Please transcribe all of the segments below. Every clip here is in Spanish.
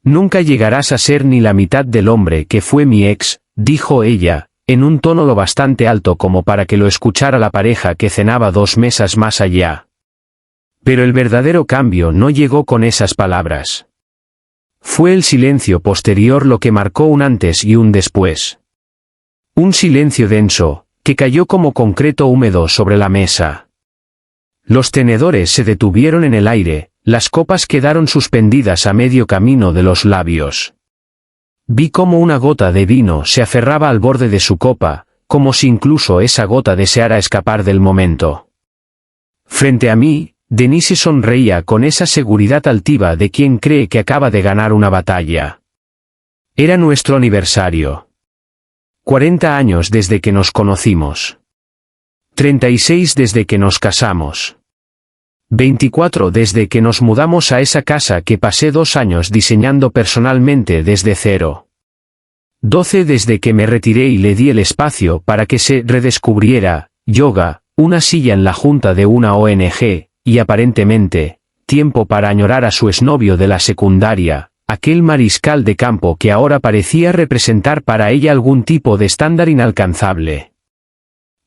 Nunca llegarás a ser ni la mitad del hombre que fue mi ex, dijo ella, en un tono lo bastante alto como para que lo escuchara la pareja que cenaba 2 mesas más allá. Pero el verdadero cambio no llegó con esas palabras. Fue el silencio posterior lo que marcó un antes y un después. Un silencio denso, que cayó como concreto húmedo sobre la mesa. Los tenedores se detuvieron en el aire, las copas quedaron suspendidas a medio camino de los labios. Vi cómo una gota de vino se aferraba al borde de su copa, como si incluso esa gota deseara escapar del momento. Frente a mí, Denise sonreía con esa seguridad altiva de quien cree que acaba de ganar una batalla. Era nuestro aniversario. 40 años desde que nos conocimos. 36 desde que nos casamos. 24 desde que nos mudamos a esa casa que pasé 2 años diseñando personalmente desde cero. 12 desde que me retiré y le di el espacio para que se redescubriera, yoga, una silla en la junta de una ONG, y aparentemente, tiempo para añorar a su exnovio de la secundaria, aquel mariscal de campo que ahora parecía representar para ella algún tipo de estándar inalcanzable.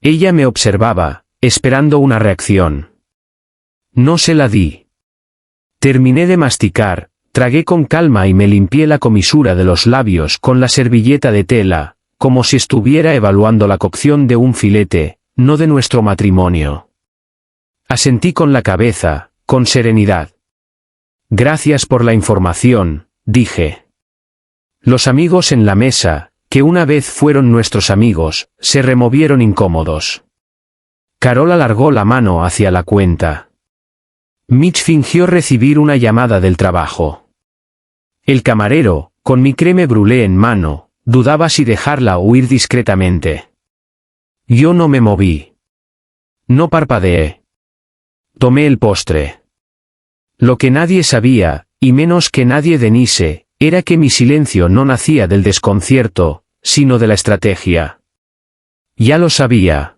Ella me observaba, esperando una reacción. No se la di. Terminé de masticar, tragué con calma y me limpié la comisura de los labios con la servilleta de tela, como si estuviera evaluando la cocción de un filete, no de nuestro matrimonio. Asentí con la cabeza, con serenidad. Gracias por la información, dije. Los amigos en la mesa, que una vez fueron nuestros amigos, se removieron incómodos. Carol alargó la mano hacia la cuenta. Mitch fingió recibir una llamada del trabajo. El camarero, con mi crème brûlée en mano, dudaba si dejarla o ir discretamente. Yo no me moví. No parpadeé. Tomé el postre. Lo que nadie sabía, y menos que nadie Denise, era que mi silencio no nacía del desconcierto, sino de la estrategia. Ya lo sabía.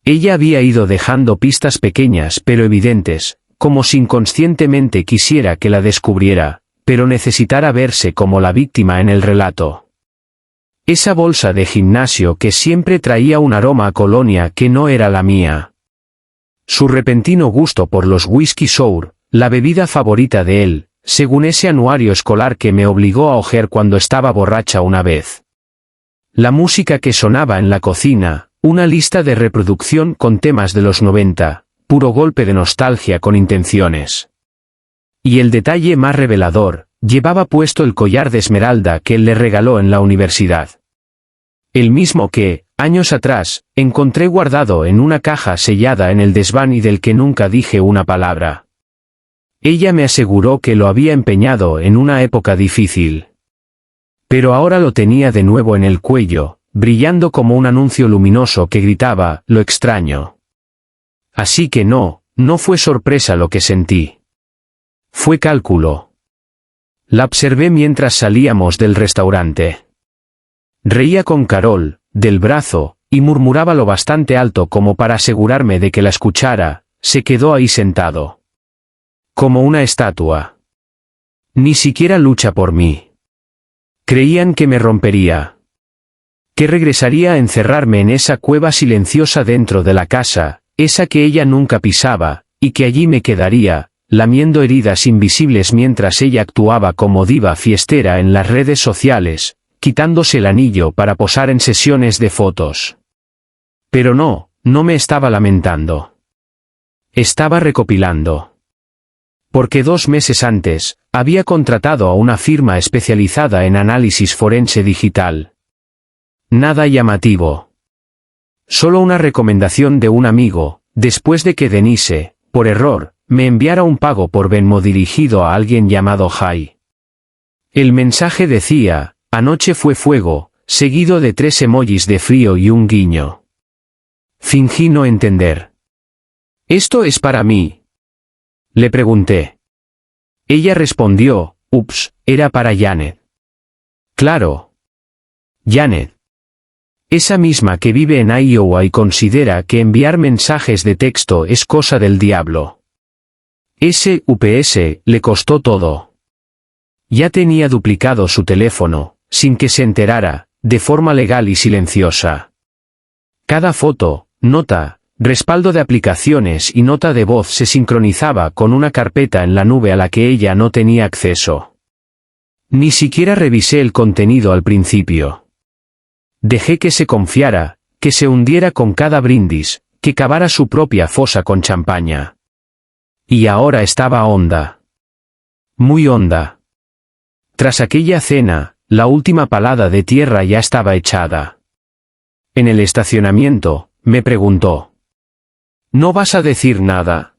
Ella había ido dejando pistas pequeñas pero evidentes, como si inconscientemente quisiera que la descubriera, pero necesitara verse como la víctima en el relato. Esa bolsa de gimnasio que siempre traía un aroma a colonia que no era la mía. Su repentino gusto por los whisky sour, la bebida favorita de él, según ese anuario escolar que me obligó a ojer cuando estaba borracha una vez. La música que sonaba en la cocina, una lista de reproducción con temas de los 90, puro golpe de nostalgia con intenciones. Y el detalle más revelador, llevaba puesto el collar de esmeralda que él le regaló en la universidad. El mismo que, años atrás, encontré guardado en una caja sellada en el desván y del que nunca dije una palabra. Ella me aseguró que lo había empeñado en una época difícil. Pero ahora lo tenía de nuevo en el cuello, brillando como un anuncio luminoso que gritaba, lo extraño. Así que no fue sorpresa lo que sentí. Fue cálculo. La observé mientras salíamos del restaurante. Reía con Carol, del brazo, y murmuraba lo bastante alto como para asegurarme de que la escuchara, se quedó ahí sentado. Como una estatua. Ni siquiera lucha por mí. Creían que me rompería. Que regresaría a encerrarme en esa cueva silenciosa dentro de la casa, esa que ella nunca pisaba, y que allí me quedaría, lamiendo heridas invisibles mientras ella actuaba como diva fiestera en las redes sociales, quitándose el anillo para posar en sesiones de fotos. Pero no me estaba lamentando. Estaba recopilando. Porque 2 meses antes, había contratado a una firma especializada en análisis forense digital. Nada llamativo. Solo una recomendación de un amigo, después de que Denise, por error, me enviara un pago por Venmo dirigido a alguien llamado Jai. El mensaje decía, anoche fue fuego, seguido de 3 emojis de frío y un guiño. Fingí no entender. ¿Esto es para mí? Le pregunté. Ella respondió, ups, era para Janet. Claro. Janet. Esa misma que vive en Iowa y considera que enviar mensajes de texto es cosa del diablo. Ese UPS le costó todo. Ya tenía duplicado su teléfono, sin que se enterara, de forma legal y silenciosa. Cada foto, nota, respaldo de aplicaciones y nota de voz se sincronizaba con una carpeta en la nube a la que ella no tenía acceso. Ni siquiera revisé el contenido al principio. Dejé que se confiara, que se hundiera con cada brindis, que cavara su propia fosa con champaña. Y ahora estaba honda. Muy honda. Tras aquella cena, la última palada de tierra ya estaba echada. En el estacionamiento, me preguntó: ¿No vas a decir nada?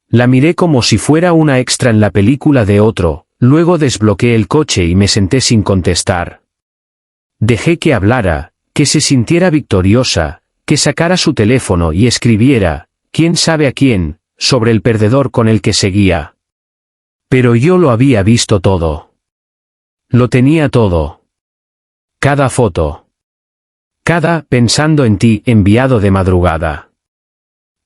La miré como si fuera una extra en la película de otro, luego desbloqueé el coche y me senté sin contestar. Dejé que hablara, que se sintiera victoriosa, que sacara su teléfono y escribiera, quién sabe a quién, sobre el perdedor con el que seguía. Pero yo lo había visto todo. Lo tenía todo. Cada foto. Cada pensando en ti enviado de madrugada.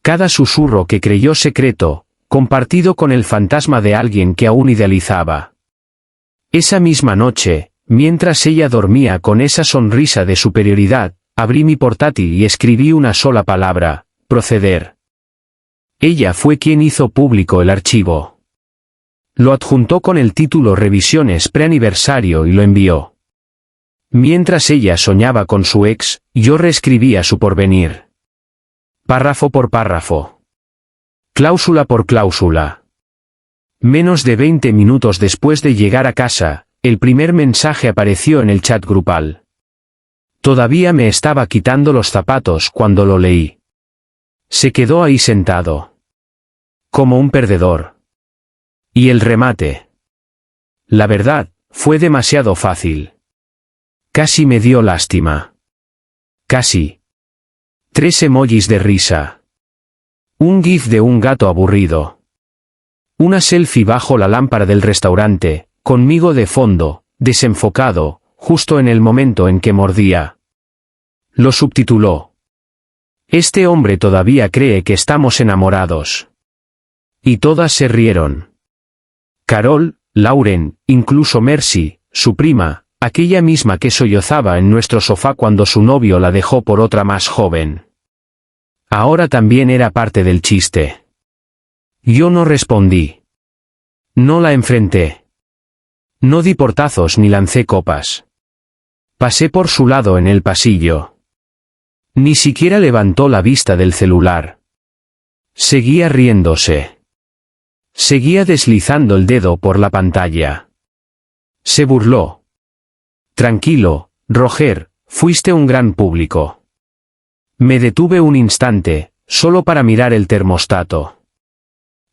Cada susurro que creyó secreto, compartido con el fantasma de alguien que aún idealizaba. Esa misma noche, mientras ella dormía con esa sonrisa de superioridad, abrí mi portátil y escribí una sola palabra: proceder. Ella fue quien hizo público el archivo. Lo adjuntó con el título Revisiones preaniversario y lo envió. Mientras ella soñaba con su ex, yo reescribía su porvenir. Párrafo por párrafo. Cláusula por cláusula. Menos de 20 minutos después de llegar a casa, el primer mensaje apareció en el chat grupal. Todavía me estaba quitando los zapatos cuando lo leí. Se quedó ahí sentado. Como un perdedor. Y el remate. La verdad, fue demasiado fácil. Casi me dio lástima. Casi. 3 emojis de risa. Un gif de un gato aburrido. Una selfie bajo la lámpara del restaurante, conmigo de fondo, desenfocado, justo en el momento en que mordía. Lo subtituló: Este hombre todavía cree que estamos enamorados. Y todas se rieron. Carol, Lauren, incluso Mercy, su prima, aquella misma que sollozaba en nuestro sofá cuando su novio la dejó por otra más joven. Ahora también era parte del chiste. Yo no respondí. No la enfrenté. No di portazos ni lancé copas. Pasé por su lado en el pasillo. Ni siquiera levantó la vista del celular. Seguía riéndose. Seguía deslizando el dedo por la pantalla. Se burló. Tranquilo, Roger, fuiste un gran público. Me detuve un instante, solo para mirar el termostato.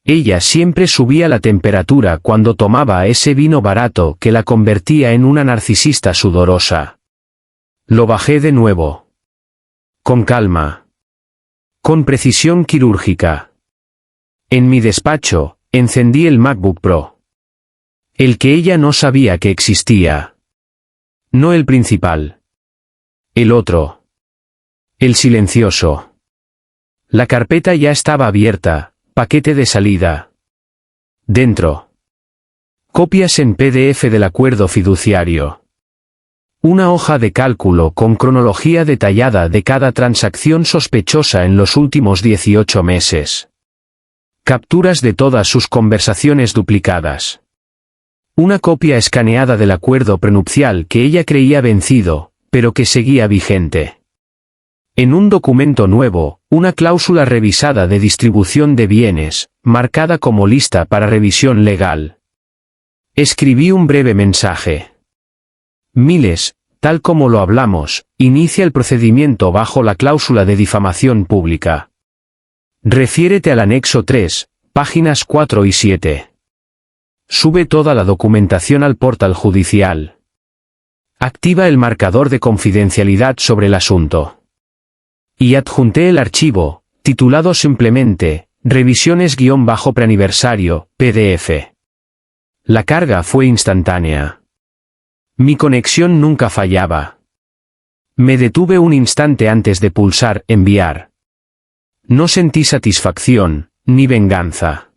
Ella siempre subía la temperatura cuando tomaba ese vino barato que la convertía en una narcisista sudorosa. Lo bajé de nuevo. Con calma. Con precisión quirúrgica. En mi despacho, encendí el MacBook Pro. El que ella no sabía que existía. No el principal. El otro. El silencioso. La carpeta ya estaba abierta, paquete de salida. Dentro. Copias en PDF del acuerdo fiduciario. Una hoja de cálculo con cronología detallada de cada transacción sospechosa en los últimos 18 meses. Capturas de todas sus conversaciones duplicadas. Una copia escaneada del acuerdo prenupcial que ella creía vencido, pero que seguía vigente. En un documento nuevo, una cláusula revisada de distribución de bienes, marcada como lista para revisión legal. Escribí un breve mensaje. Miles, tal como lo hablamos, inicia el procedimiento bajo la cláusula de difamación pública. Refiérete al anexo 3, páginas 4 y 7. Sube toda la documentación al portal judicial. Activa el marcador de confidencialidad sobre el asunto. Y adjunté el archivo, titulado simplemente, Revisiones-preaniversario, PDF. La carga fue instantánea. Mi conexión nunca fallaba. Me detuve un instante antes de pulsar enviar. No sentí satisfacción, ni venganza.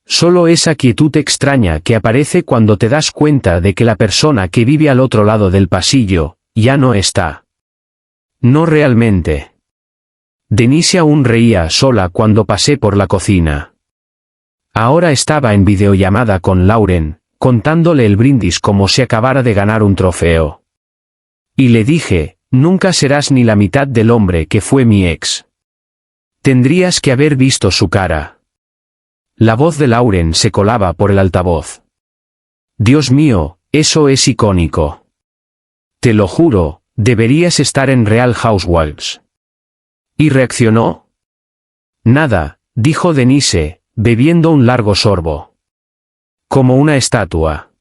Solo esa quietud extraña que aparece cuando te das cuenta de que la persona que vive al otro lado del pasillo, ya no está. No realmente. Denise aún reía sola cuando pasé por la cocina. Ahora estaba en videollamada con Lauren, contándole el brindis como si acabara de ganar un trofeo. Y le dije, nunca serás ni la mitad del hombre que fue mi ex. Tendrías que haber visto su cara. La voz de Lauren se colaba por el altavoz. Dios mío, eso es icónico. Te lo juro, deberías estar en Real Housewives. ¿Y reaccionó? Nada, dijo Denise, bebiendo un largo sorbo. Como una estatua.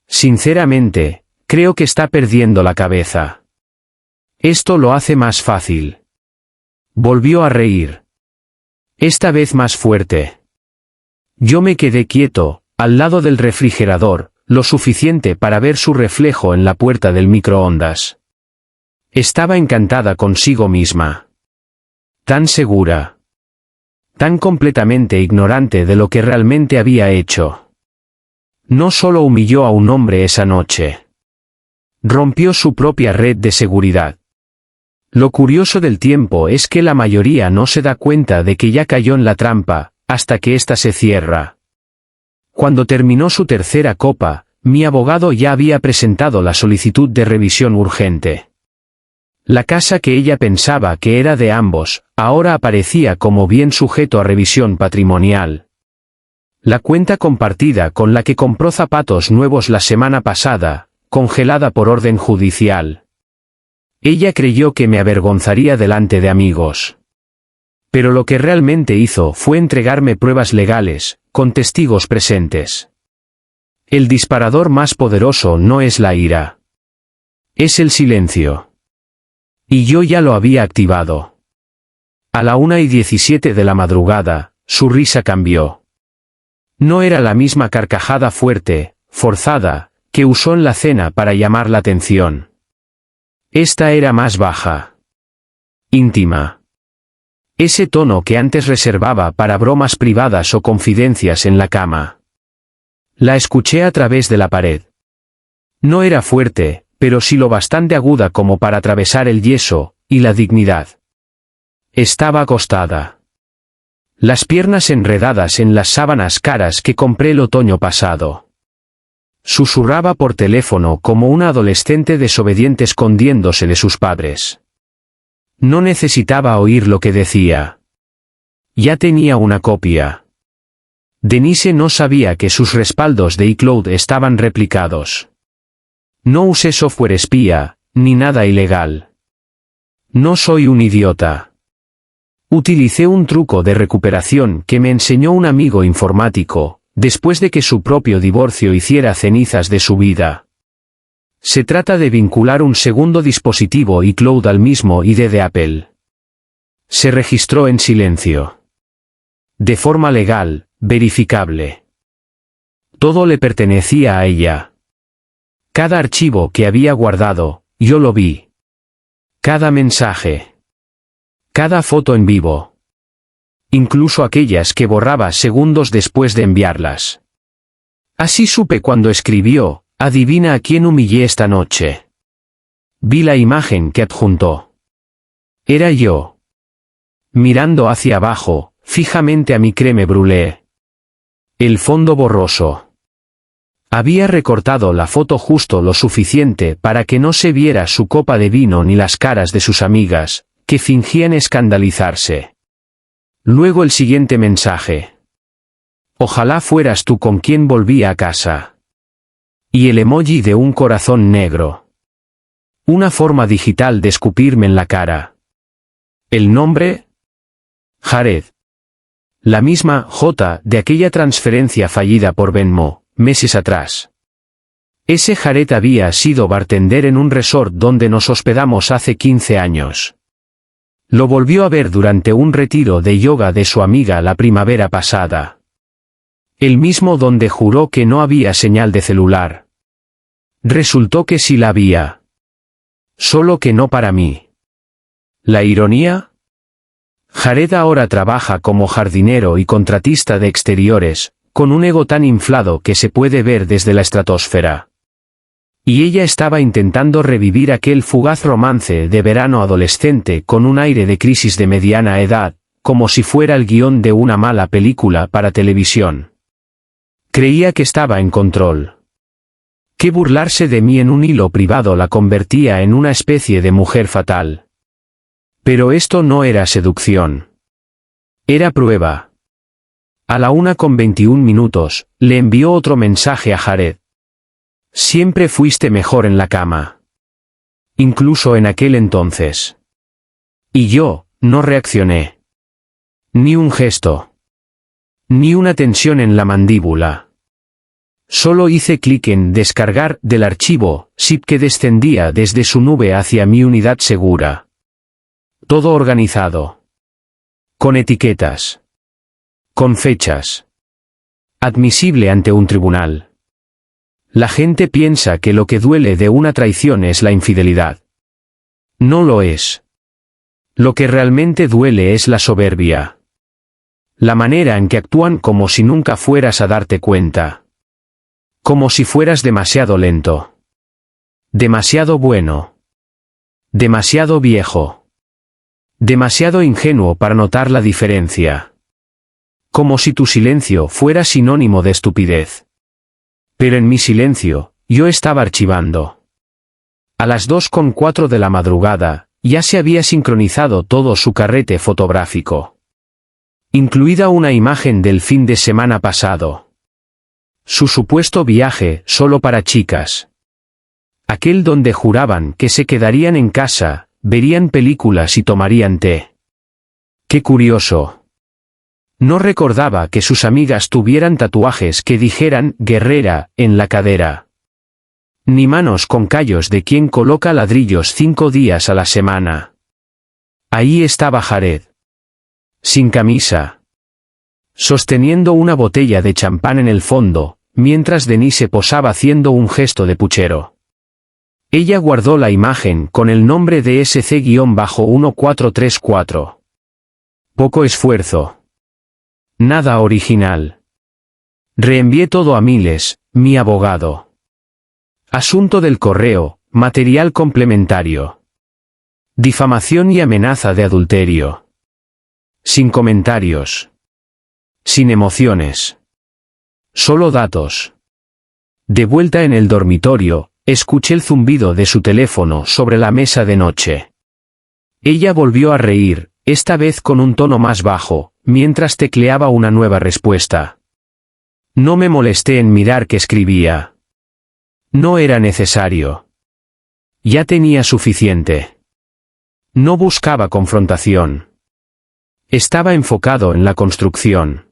Sinceramente, creo que está perdiendo la cabeza. Esto lo hace más fácil. Volvió a reír. Esta vez más fuerte. Yo me quedé quieto, al lado del refrigerador, lo suficiente para ver su reflejo en la puerta del microondas. Estaba encantada consigo misma. Tan segura. Tan completamente ignorante de lo que realmente había hecho. No solo humilló a un hombre esa noche. Rompió su propia red de seguridad. Lo curioso del tiempo es que la mayoría no se da cuenta de que ya cayó en la trampa, hasta que ésta se cierra. Cuando terminó su tercera copa, mi abogado ya había presentado la solicitud de revisión urgente. La casa que ella pensaba que era de ambos, ahora aparecía como bien sujeto a revisión patrimonial. La cuenta compartida con la que compró zapatos nuevos la semana pasada, congelada por orden judicial. Ella creyó que me avergonzaría delante de amigos. Pero lo que realmente hizo fue entregarme pruebas legales, con testigos presentes. El disparador más poderoso no es la ira. Es el silencio. Y yo ya lo había activado. A la 1:17 de la madrugada, su risa cambió. No era la misma carcajada fuerte, forzada, que usó en la cena para llamar la atención. Esta era más baja. Íntima. Ese tono que antes reservaba para bromas privadas o confidencias en la cama. La escuché a través de la pared. No era fuerte, pero sí lo bastante aguda como para atravesar el yeso y la dignidad. Estaba acostada. Las piernas enredadas en las sábanas caras que compré el otoño pasado. Susurraba por teléfono como una adolescente desobediente escondiéndose de sus padres. No necesitaba oír lo que decía. Ya tenía una copia. Denise no sabía que sus respaldos de iCloud estaban replicados. No usé software espía, ni nada ilegal. No soy un idiota. Utilicé un truco de recuperación que me enseñó un amigo informático, después de que su propio divorcio hiciera cenizas de su vida. Se trata de vincular un segundo dispositivo iCloud al mismo ID de Apple. Se registró en silencio. De forma legal, verificable. Todo le pertenecía a ella. Cada archivo que había guardado, yo lo vi. Cada mensaje. Cada foto en vivo. Incluso aquellas que borraba segundos después de enviarlas. Así supe cuando escribió, adivina a quién humillé esta noche. Vi la imagen que adjuntó. Era yo. Mirando hacia abajo, fijamente a mi crème brûlée. El fondo borroso. Había recortado la foto justo lo suficiente para que no se viera su copa de vino ni las caras de sus amigas, que fingían escandalizarse. Luego el siguiente mensaje. Ojalá fueras tú con quien volví a casa. Y el emoji de un corazón negro. Una forma digital de escupirme en la cara. ¿El nombre? Jared. La misma J de aquella transferencia fallida por Venmo, meses atrás. Ese Jared había sido bartender en un resort donde nos hospedamos hace 15 años. Lo volvió a ver durante un retiro de yoga de su amiga la primavera pasada. El mismo donde juró que no había señal de celular. Resultó que sí la había. Solo que no para mí. ¿La ironía? Jared ahora trabaja como jardinero y contratista de exteriores, con un ego tan inflado que se puede ver desde la estratosfera. Y ella estaba intentando revivir aquel fugaz romance de verano adolescente con un aire de crisis de mediana edad, como si fuera el guión de una mala película para televisión. Creía que estaba en control. Que burlarse de mí en un hilo privado la convertía en una especie de mujer fatal. Pero esto no era seducción. Era prueba. A la 1:21, le envió otro mensaje a Jared. Siempre fuiste mejor en la cama. Incluso en aquel entonces. Y yo, no reaccioné. Ni un gesto. Ni una tensión en la mandíbula. Solo hice clic en descargar del archivo zip que descendía desde su nube hacia mi unidad segura. Todo organizado. Con etiquetas. Con fechas. Admisible ante un tribunal. La gente piensa que lo que duele de una traición es la infidelidad. No lo es. Lo que realmente duele es la soberbia. La manera en que actúan como si nunca fueras a darte cuenta. Como si fueras demasiado lento. Demasiado bueno. Demasiado viejo. Demasiado ingenuo para notar la diferencia. Como si tu silencio fuera sinónimo de estupidez. Pero en mi silencio, yo estaba archivando. A las 2:04 de la madrugada, ya se había sincronizado todo su carrete fotográfico. Incluida una imagen del fin de semana pasado. Su supuesto viaje solo para chicas. Aquel donde juraban que se quedarían en casa, verían películas y tomarían té. ¡Qué curioso! No recordaba que sus amigas tuvieran tatuajes que dijeran «guerrera» en la cadera. Ni manos con callos de quien coloca ladrillos 5 días a la semana. Ahí estaba Jared. Sin camisa. Sosteniendo una botella de champán en el fondo, mientras Denise posaba haciendo un gesto de puchero. Ella guardó la imagen con el nombre de SC-1434. Poco esfuerzo. Nada original. Reenvié todo a Miles, mi abogado. Asunto del correo, material complementario. Difamación y amenaza de adulterio. Sin comentarios. Sin emociones. Solo datos. De vuelta en el dormitorio, escuché el zumbido de su teléfono sobre la mesa de noche. Ella volvió a reír, esta vez con un tono más bajo, mientras tecleaba una nueva respuesta. No me molesté en mirar qué escribía. No era necesario. Ya tenía suficiente. No buscaba confrontación. Estaba enfocado en la construcción.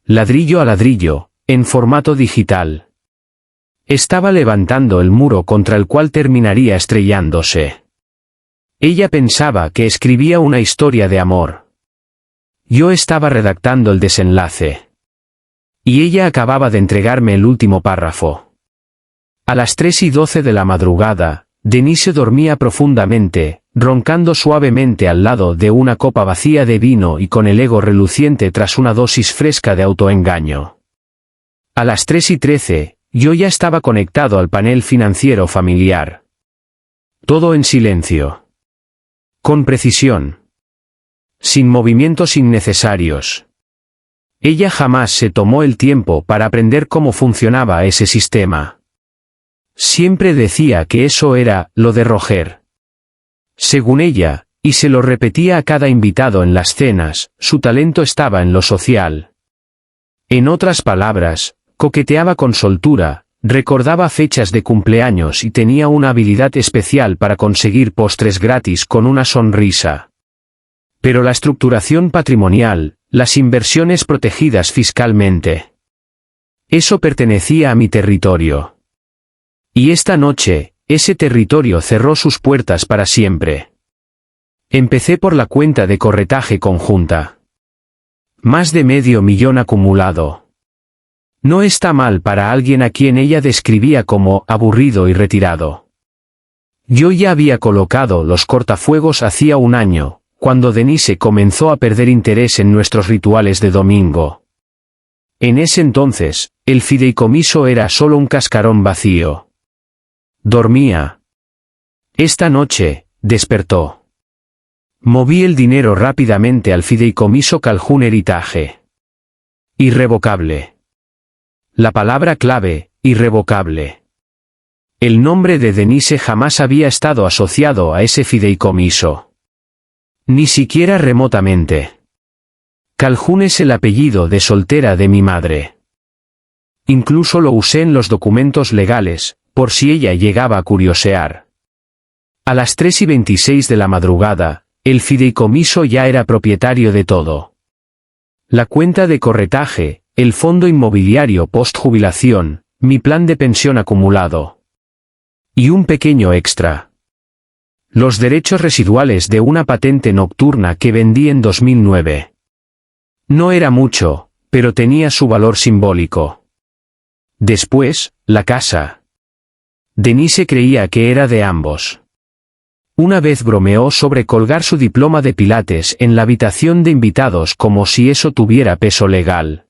Ladrillo a ladrillo, en formato digital. Estaba levantando el muro contra el cual terminaría estrellándose. Ella pensaba que escribía una historia de amor. Yo estaba redactando el desenlace. Y ella acababa de entregarme el último párrafo. A las 3:12 de la madrugada, Denise dormía profundamente, roncando suavemente al lado de una copa vacía de vino y con el ego reluciente tras una dosis fresca de autoengaño. A las 3:13, yo ya estaba conectado al panel financiero familiar. Todo en silencio. Con precisión. Sin movimientos innecesarios. Ella jamás se tomó el tiempo para aprender cómo funcionaba ese sistema. Siempre decía que eso era lo de Roger. Según ella, y se lo repetía a cada invitado en las cenas, su talento estaba en lo social. En otras palabras, coqueteaba con soltura, recordaba fechas de cumpleaños y tenía una habilidad especial para conseguir postres gratis con una sonrisa. Pero la estructuración patrimonial, las inversiones protegidas fiscalmente. Eso pertenecía a mi territorio. Y esta noche, ese territorio cerró sus puertas para siempre. Empecé por la cuenta de corretaje conjunta. Más de $500,000 acumulado. No está mal para alguien a quien ella describía como aburrido y retirado. Yo ya había colocado los cortafuegos hacía un año, cuando Denise comenzó a perder interés en nuestros rituales de domingo. En ese entonces, el fideicomiso era solo un cascarón vacío. Dormía. Esta noche, despertó. Moví el dinero rápidamente al fideicomiso Calhoun Heritage. Irrevocable. La palabra clave, irrevocable. El nombre de Denise jamás había estado asociado a ese fideicomiso. Ni siquiera remotamente. Calhoun es el apellido de soltera de mi madre. Incluso lo usé en los documentos legales, por si ella llegaba a curiosear. A las 3:26 de la madrugada, el fideicomiso ya era propietario de todo. La cuenta de corretaje, el fondo inmobiliario post-jubilación, mi plan de pensión acumulado. Y un pequeño extra. Los derechos residuales de una patente nocturna que vendí en 2009. No era mucho, pero tenía su valor simbólico. Después, la casa. Denise creía que era de ambos. Una vez bromeó sobre colgar su diploma de pilates en la habitación de invitados como si eso tuviera peso legal.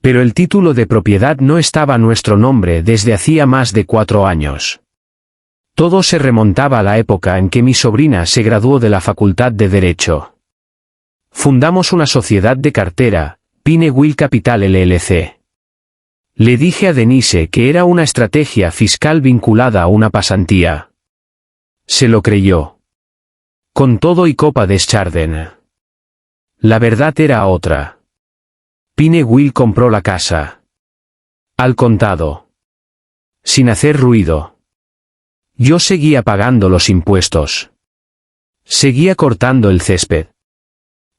Pero el título de propiedad no estaba a nuestro nombre desde hacía más de 4 años. Todo se remontaba a la época en que mi sobrina se graduó de la Facultad de Derecho. Fundamos una sociedad de cartera, Pinewood Capital LLC. Le dije a Denise que era una estrategia fiscal vinculada a una pasantía. Se lo creyó. Con todo y copa de Chardonnay. La verdad era otra. Pinewood compró la casa. Al contado. Sin hacer ruido. Yo seguía pagando los impuestos. Seguía cortando el césped.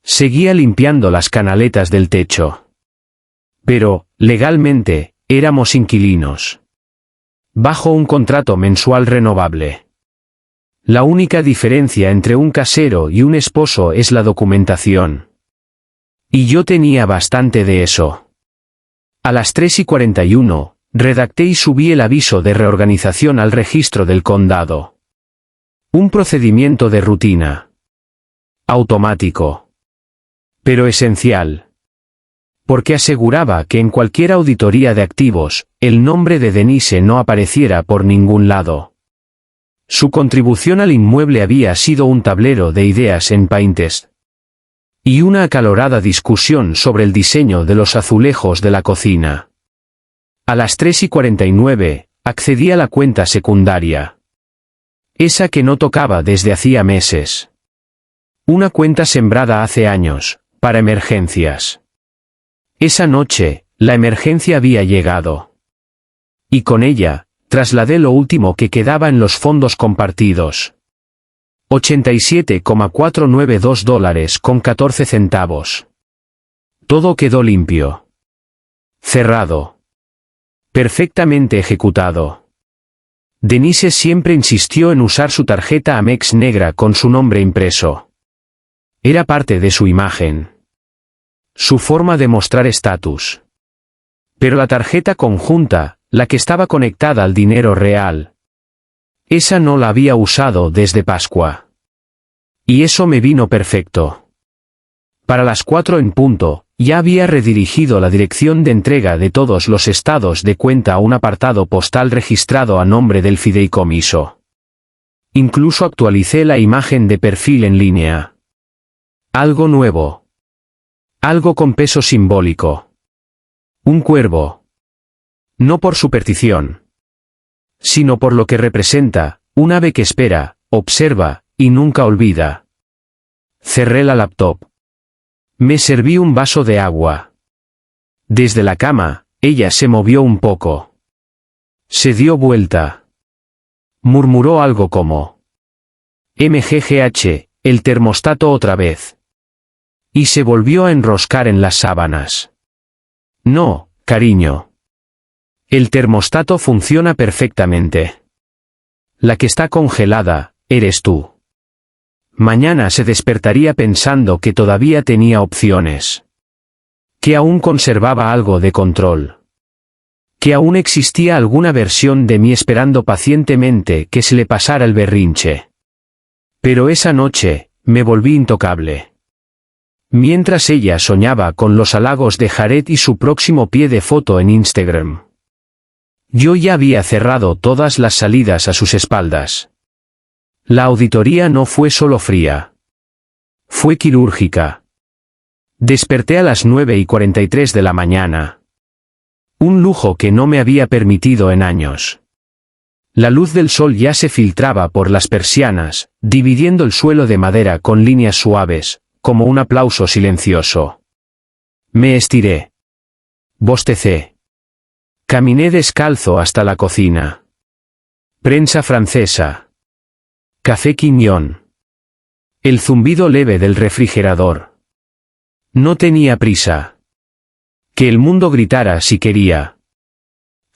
Seguía limpiando las canaletas del techo. Pero, legalmente, éramos inquilinos. Bajo un contrato mensual renovable. La única diferencia entre un casero y un esposo es la documentación. Y yo tenía bastante de eso. A las 3:41, redacté y subí el aviso de reorganización al registro del condado. Un procedimiento de rutina. Automático. Pero esencial. Porque aseguraba que en cualquier auditoría de activos, el nombre de Denise no apareciera por ningún lado. Su contribución al inmueble había sido un tablero de ideas en Pinterest. Y una acalorada discusión sobre el diseño de los azulejos de la cocina. A las 3:49, accedí a la cuenta secundaria. Esa que no tocaba desde hacía meses. Una cuenta sembrada hace años, para emergencias. Esa noche, la emergencia había llegado. Y con ella, trasladé lo último que quedaba en los fondos compartidos. $87,492 con 14 centavos. Todo quedó limpio. Cerrado. Perfectamente ejecutado. Denise siempre insistió en usar su tarjeta Amex negra con su nombre impreso. Era parte de su imagen. Su forma de mostrar estatus. Pero la tarjeta conjunta, la que estaba conectada al dinero real. Esa no la había usado desde Pascua. Y eso me vino perfecto. Para las 4 en punto, ya había redirigido la dirección de entrega de todos los estados de cuenta a un apartado postal registrado a nombre del fideicomiso. Incluso actualicé la imagen de perfil en línea. Algo nuevo. Algo con peso simbólico. Un cuervo. No por superstición. Sino por lo que representa, un ave que espera, observa, y nunca olvida. Cerré la laptop. Me serví un vaso de agua. Desde la cama, ella se movió un poco. Se dio vuelta. Murmuró algo como: MGGH, el termostato otra vez. Y se volvió a enroscar en las sábanas. No, cariño. El termostato funciona perfectamente. La que está congelada, eres tú. Mañana se despertaría pensando que todavía tenía opciones. Que aún conservaba algo de control. Que aún existía alguna versión de mí esperando pacientemente que se le pasara el berrinche. Pero esa noche, me volví intocable. Mientras ella soñaba con los halagos de Jared y su próximo pie de foto en Instagram. Yo ya había cerrado todas las salidas a sus espaldas. La auditoría no fue solo fría. Fue quirúrgica. Desperté a las 9:43 de la mañana. Un lujo que no me había permitido en años. La luz del sol ya se filtraba por las persianas, dividiendo el suelo de madera con líneas suaves, como un aplauso silencioso. Me estiré. Bostecé. Caminé descalzo hasta la cocina. Prensa francesa. Café Quiñón. El zumbido leve del refrigerador. No tenía prisa. Que el mundo gritara si quería.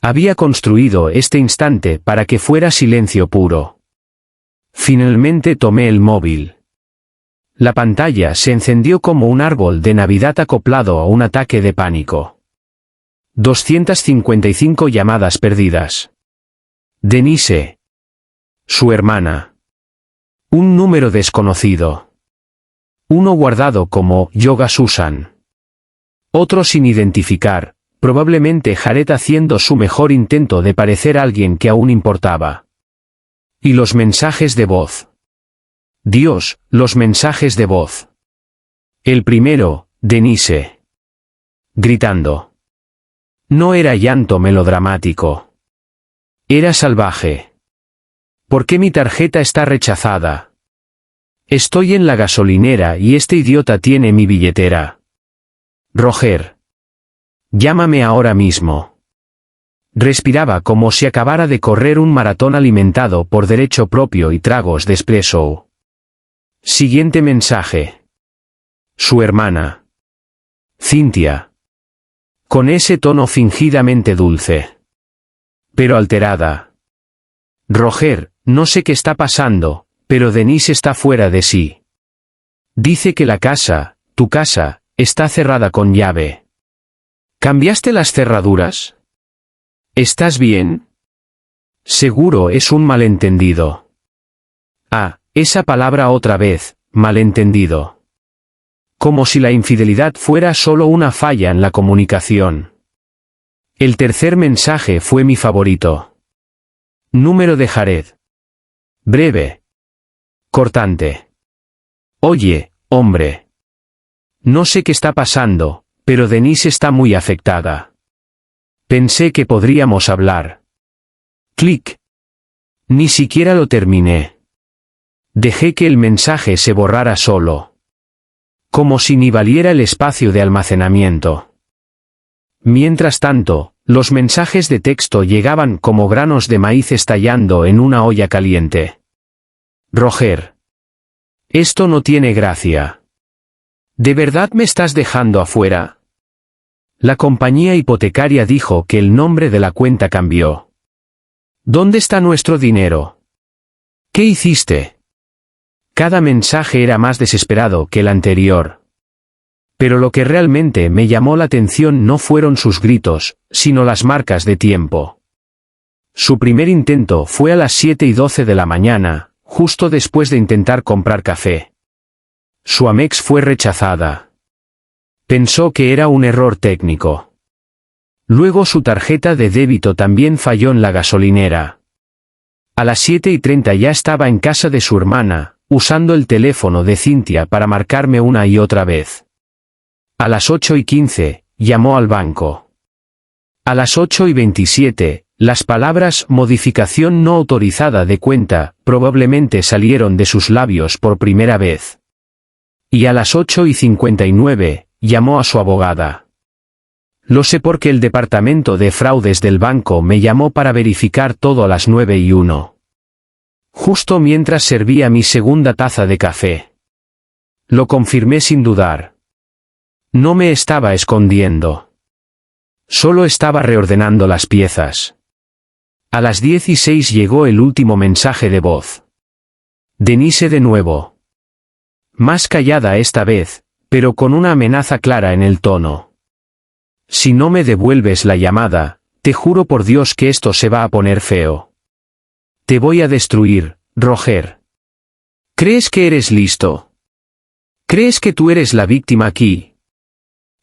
Había construido este instante para que fuera silencio puro. Finalmente tomé el móvil. La pantalla se encendió como un árbol de Navidad acoplado a un ataque de pánico. 255 llamadas perdidas. Denise. Su hermana. Un número desconocido. Uno guardado como Yoga Susan. Otro sin identificar, probablemente Jared haciendo su mejor intento de parecer alguien que aún importaba. Y los mensajes de voz. Dios, los mensajes de voz. El primero, Denise. Gritando. No era llanto melodramático. Era salvaje. ¿Por qué mi tarjeta está rechazada? Estoy en la gasolinera y este idiota tiene mi billetera. Roger. Llámame ahora mismo. Respiraba como si acabara de correr un maratón alimentado por derecho propio y tragos de espresso. Siguiente mensaje. Su hermana. Cynthia. Con ese tono fingidamente dulce. Pero alterada. Roger, no sé qué está pasando, pero Denise está fuera de sí. Dice que la casa, tu casa, está cerrada con llave. ¿Cambiaste las cerraduras? ¿Estás bien? Seguro es un malentendido. Ah, esa palabra otra vez, malentendido. Como si la infidelidad fuera solo una falla en la comunicación. El tercer mensaje fue mi favorito. Número de Jared. Breve. Cortante. Oye, hombre. No sé qué está pasando, pero Denise está muy afectada. Pensé que podríamos hablar. Clic. Ni siquiera lo terminé. Dejé que el mensaje se borrara solo. Como si ni valiera el espacio de almacenamiento. Mientras tanto, los mensajes de texto llegaban como granos de maíz estallando en una olla caliente. Roger. Esto no tiene gracia. ¿De verdad me estás dejando afuera? La compañía hipotecaria dijo que el nombre de la cuenta cambió. ¿Dónde está nuestro dinero? ¿Qué hiciste? Cada mensaje era más desesperado que el anterior. Pero lo que realmente me llamó la atención no fueron sus gritos, sino las marcas de tiempo. Su primer intento fue a las 7:12 de la mañana, justo después de intentar comprar café. Su Amex fue rechazada. Pensó que era un error técnico. Luego su tarjeta de débito también falló en la gasolinera. A las 7:30 ya estaba en casa de su hermana, usando el teléfono de Cynthia para marcarme una y otra vez. A las 8:15, llamó al banco. A las 8:27, las palabras modificación no autorizada de cuenta probablemente salieron de sus labios por primera vez. Y a las 8:59, llamó a su abogada. Lo sé porque el departamento de fraudes del banco me llamó para verificar todo a las 9:01. Justo mientras servía mi segunda taza de café. Lo confirmé sin dudar. No me estaba escondiendo. Solo estaba reordenando las piezas. A las 16 llegó el último mensaje de voz. Denise de nuevo. Más callada esta vez, pero con una amenaza clara en el tono. Si no me devuelves la llamada, te juro por Dios que esto se va a poner feo. Te voy a destruir, Roger. ¿Crees que eres listo? ¿Crees que tú eres la víctima aquí?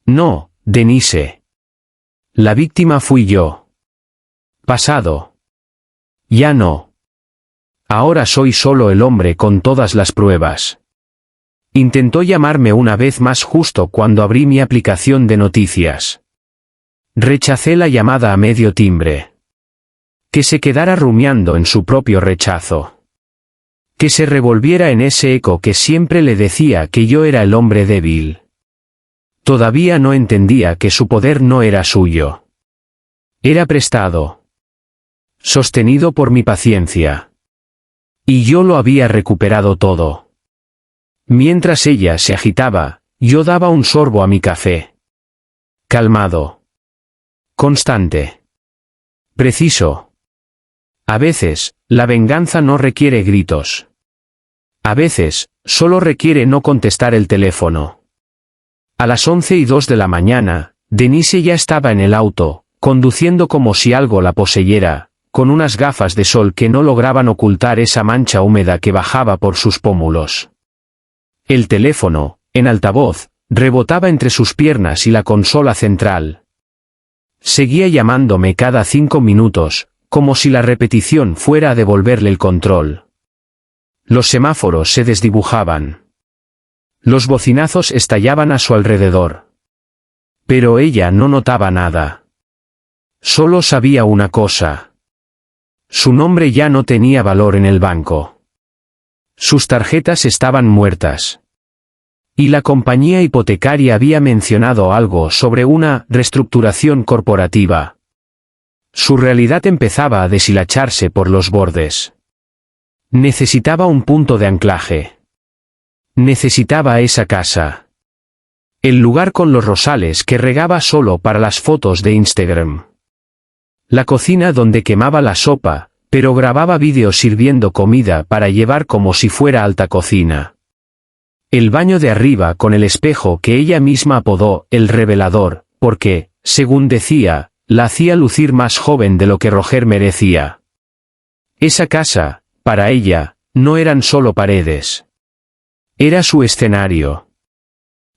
No, Denise. La víctima fui yo. Pasado. Ya no. Ahora soy solo el hombre con todas las pruebas. Intentó llamarme una vez más justo cuando abrí mi aplicación de noticias. Rechacé la llamada a medio timbre. Que se quedara rumiando en su propio rechazo. Que se revolviera en ese eco que siempre le decía que yo era el hombre débil. Todavía no entendía que su poder no era suyo. Era prestado. Sostenido por mi paciencia. Y yo lo había recuperado todo. Mientras ella se agitaba, yo daba un sorbo a mi café. Calmado. Constante. Preciso. A veces, la venganza no requiere gritos. A veces, solo requiere no contestar el teléfono. A las 11:02 de la mañana, Denise ya estaba en el auto, conduciendo como si algo la poseyera, con unas gafas de sol que no lograban ocultar esa mancha húmeda que bajaba por sus pómulos. El teléfono, en altavoz, rebotaba entre sus piernas y la consola central. Seguía llamándome cada 5 minutos, como si la repetición fuera a devolverle el control. Los semáforos se desdibujaban. Los bocinazos estallaban a su alrededor. Pero ella no notaba nada. Solo sabía una cosa. Su nombre ya no tenía valor en el banco. Sus tarjetas estaban muertas. Y la compañía hipotecaria había mencionado algo sobre una reestructuración corporativa. Su realidad empezaba a deshilacharse por los bordes. Necesitaba un punto de anclaje. Necesitaba esa casa. El lugar con los rosales que regaba solo para las fotos de Instagram. La cocina donde quemaba la sopa, pero grababa vídeos sirviendo comida para llevar como si fuera alta cocina. El baño de arriba con el espejo que ella misma apodó el revelador, porque, según decía, la hacía lucir más joven de lo que Roger merecía. Esa casa, para ella, no eran solo paredes. Era su escenario.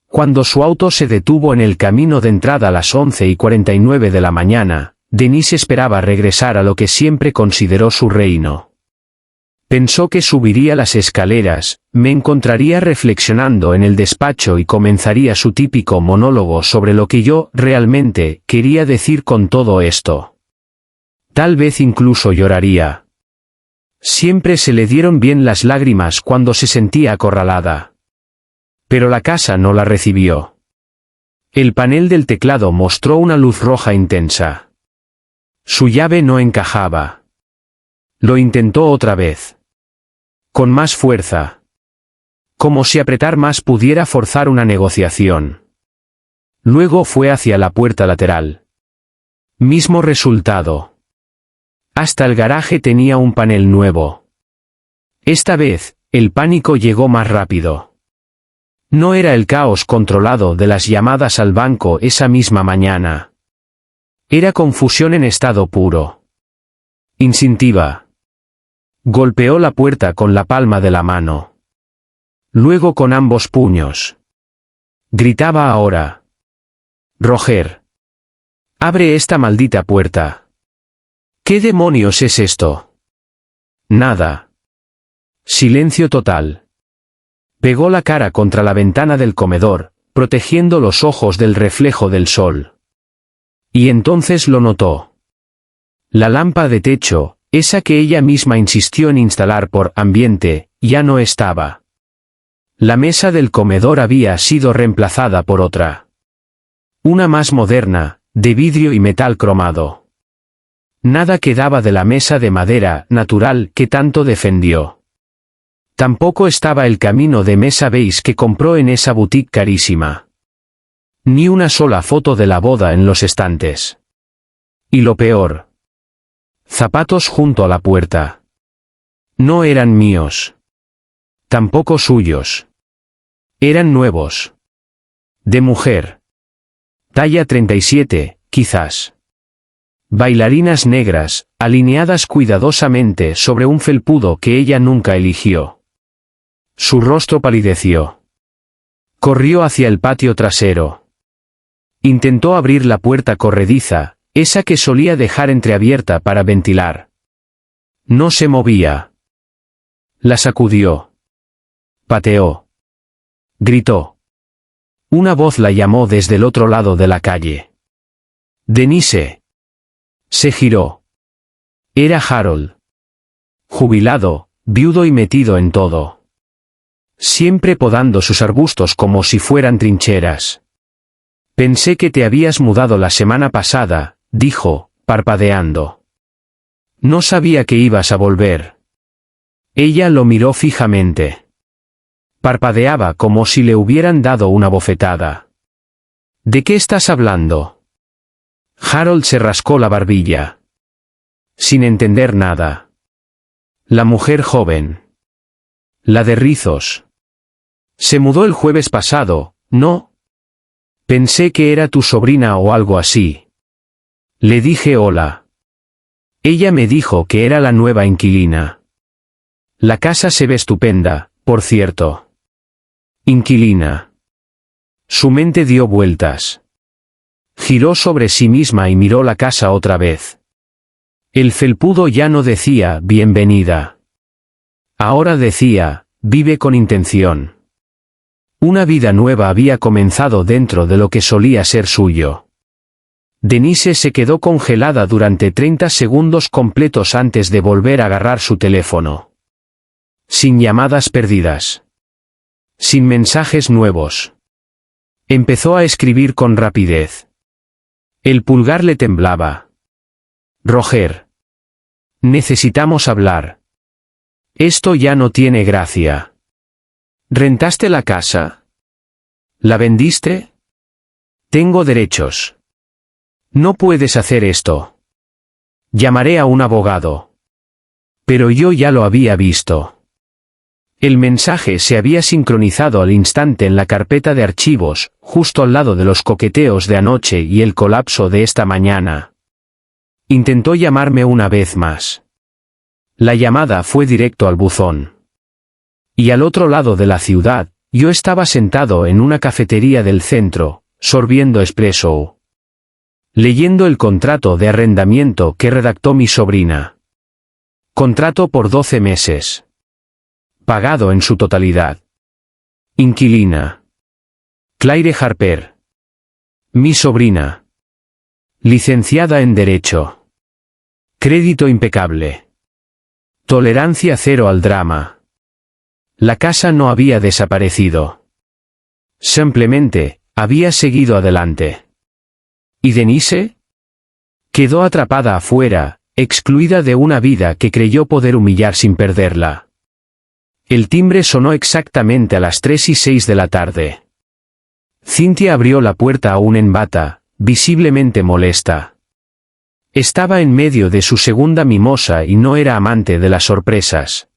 Cuando su auto se detuvo en el camino de entrada a las 11:49 de la mañana, Denise esperaba regresar a lo que siempre consideró su reino. Pensó que subiría las escaleras, me encontraría reflexionando en el despacho y comenzaría su típico monólogo sobre lo que yo realmente quería decir con todo esto. Tal vez incluso lloraría. Siempre se le dieron bien las lágrimas cuando se sentía acorralada. Pero la casa no la recibió. El panel del teclado mostró una luz roja intensa. Su llave no encajaba. Lo intentó otra vez. Con más fuerza. Como si apretar más pudiera forzar una negociación. Luego fue hacia la puerta lateral. Mismo resultado. Hasta el garaje tenía un panel nuevo. Esta vez, el pánico llegó más rápido. No era el caos controlado de las llamadas al banco esa misma mañana. Era confusión en estado puro. Instintiva. Golpeó la puerta con la palma de la mano. Luego con ambos puños. Gritaba ahora. Roger. Abre esta maldita puerta. ¿Qué demonios es esto? Nada. Silencio total. Pegó la cara contra la ventana del comedor, protegiendo los ojos del reflejo del sol. Y entonces lo notó. La lámpara de techo, esa que ella misma insistió en instalar por ambiente, ya no estaba. La mesa del comedor había sido reemplazada por otra. Una más moderna, de vidrio y metal cromado. Nada quedaba de la mesa de madera natural que tanto defendió. Tampoco estaba el camino de mesa beige que compró en esa boutique carísima. Ni una sola foto de la boda en los estantes. Y lo peor. Zapatos junto a la puerta. No eran míos. Tampoco suyos. Eran nuevos. De mujer. Talla 37, quizás. Bailarinas negras, alineadas cuidadosamente sobre un felpudo que ella nunca eligió. Su rostro palideció. Corrió hacia el patio trasero. Intentó abrir la puerta corrediza, esa que solía dejar entreabierta para ventilar. No se movía. La sacudió. Pateó. Gritó. Una voz la llamó desde el otro lado de la calle. Denise. Se giró. Era Harold. Jubilado, viudo y metido en todo. Siempre podando sus arbustos como si fueran trincheras. Pensé que te habías mudado la semana pasada, dijo, parpadeando. No sabía que ibas a volver. Ella lo miró fijamente. Parpadeaba como si le hubieran dado una bofetada. ¿De qué estás hablando? Harold se rascó la barbilla. Sin entender nada. La mujer joven. La de rizos. Se mudó el jueves pasado, ¿no? Pensé que era tu sobrina o algo así. Le dije hola. Ella me dijo que era la nueva inquilina. La casa se ve estupenda, por cierto. Inquilina. Su mente dio vueltas. Giró sobre sí misma y miró la casa otra vez. El felpudo ya no decía bienvenida. Ahora decía, vive con intención. Una vida nueva había comenzado dentro de lo que solía ser suyo. Denise se quedó congelada durante 30 segundos completos antes de volver a agarrar su teléfono. Sin llamadas perdidas. Sin mensajes nuevos. Empezó a escribir con rapidez. El pulgar le temblaba. Roger. Necesitamos hablar. Esto ya no tiene gracia. ¿Rentaste la casa? ¿La vendiste? Tengo derechos. No puedes hacer esto. Llamaré a un abogado. Pero yo ya lo había visto. El mensaje se había sincronizado al instante en la carpeta de archivos, justo al lado de los coqueteos de anoche y el colapso de esta mañana. Intentó llamarme una vez más. La llamada fue directo al buzón. Y al otro lado de la ciudad, yo estaba sentado en una cafetería del centro, sorbiendo espresso. Leyendo el contrato de arrendamiento que redactó mi sobrina. Contrato por 12 meses. Pagado en su totalidad. Inquilina. Claire Harper. Mi sobrina. Licenciada en Derecho. Crédito impecable. Tolerancia cero al drama. La casa no había desaparecido. Simplemente, había seguido adelante. ¿Y Denise? Quedó atrapada afuera, excluida de una vida que creyó poder humillar sin perderla. El timbre sonó exactamente a las 3:06 de la tarde. Cynthia abrió la puerta aún en bata, visiblemente molesta. Estaba en medio de su segunda mimosa y no era amante de las sorpresas.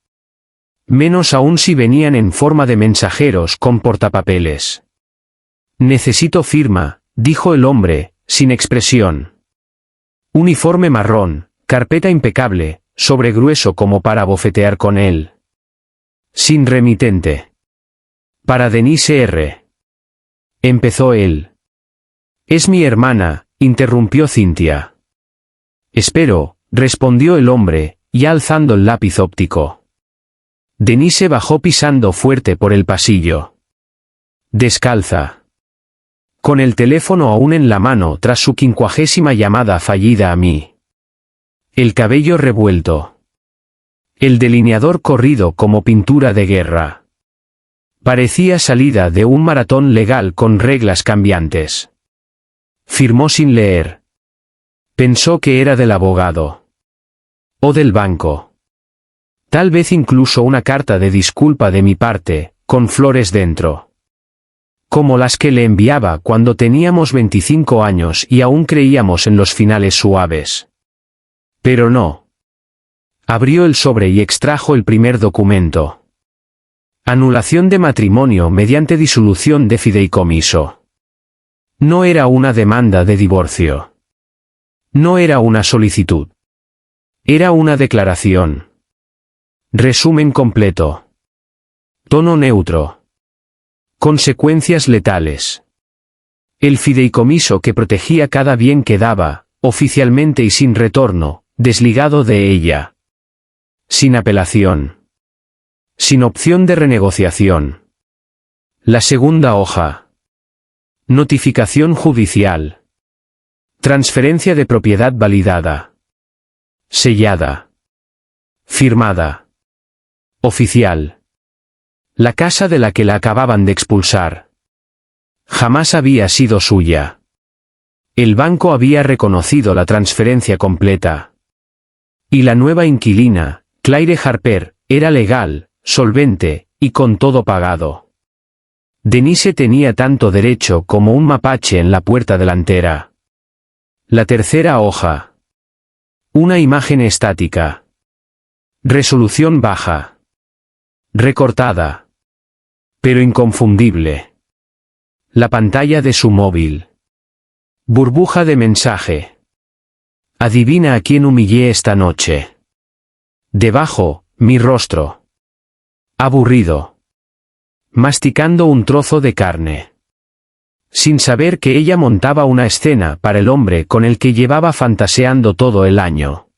Menos aún si venían en forma de mensajeros con portapapeles. Necesito firma, dijo el hombre, sin expresión. Uniforme marrón, carpeta impecable, sobre grueso como para bofetear con él. Sin remitente. Para Denise R. Empezó él. Es mi hermana, interrumpió Cynthia. Espero, respondió el hombre, ya alzando el lápiz óptico. Denise bajó pisando fuerte por el pasillo. Descalza. Con el teléfono aún en la mano tras su 50ª llamada fallida a mí. El cabello revuelto. El delineador corrido como pintura de guerra. Parecía salida de un maratón legal con reglas cambiantes. Firmó sin leer. Pensó que era del abogado. O del banco. Tal vez incluso una carta de disculpa de mi parte, con flores dentro. Como las que le enviaba cuando teníamos 25 años y aún creíamos en los finales suaves. Pero no. Abrió el sobre y extrajo el primer documento. Anulación de matrimonio mediante disolución de fideicomiso. No era una demanda de divorcio. No era una solicitud. Era una declaración. Resumen completo. Tono neutro. Consecuencias letales. El fideicomiso que protegía cada bien quedaba, oficialmente y sin retorno, desligado de ella. Sin apelación. Sin opción de renegociación. La segunda hoja. Notificación judicial. Transferencia de propiedad validada. Sellada. Firmada. Oficial. La casa de la que la acababan de expulsar. Jamás había sido suya. El banco había reconocido la transferencia completa. Y la nueva inquilina, Claire Harper, era legal, solvente, y con todo pagado. Denise tenía tanto derecho como un mapache en la puerta delantera. La tercera hoja. Una imagen estática. Resolución baja. Recortada. Pero inconfundible. La pantalla de su móvil. Burbuja de mensaje. Adivina a quién humillé esta noche. Debajo, mi rostro. Aburrido. Masticando un trozo de carne. Sin saber que ella montaba una escena para el hombre con el que llevaba fantaseando todo el año.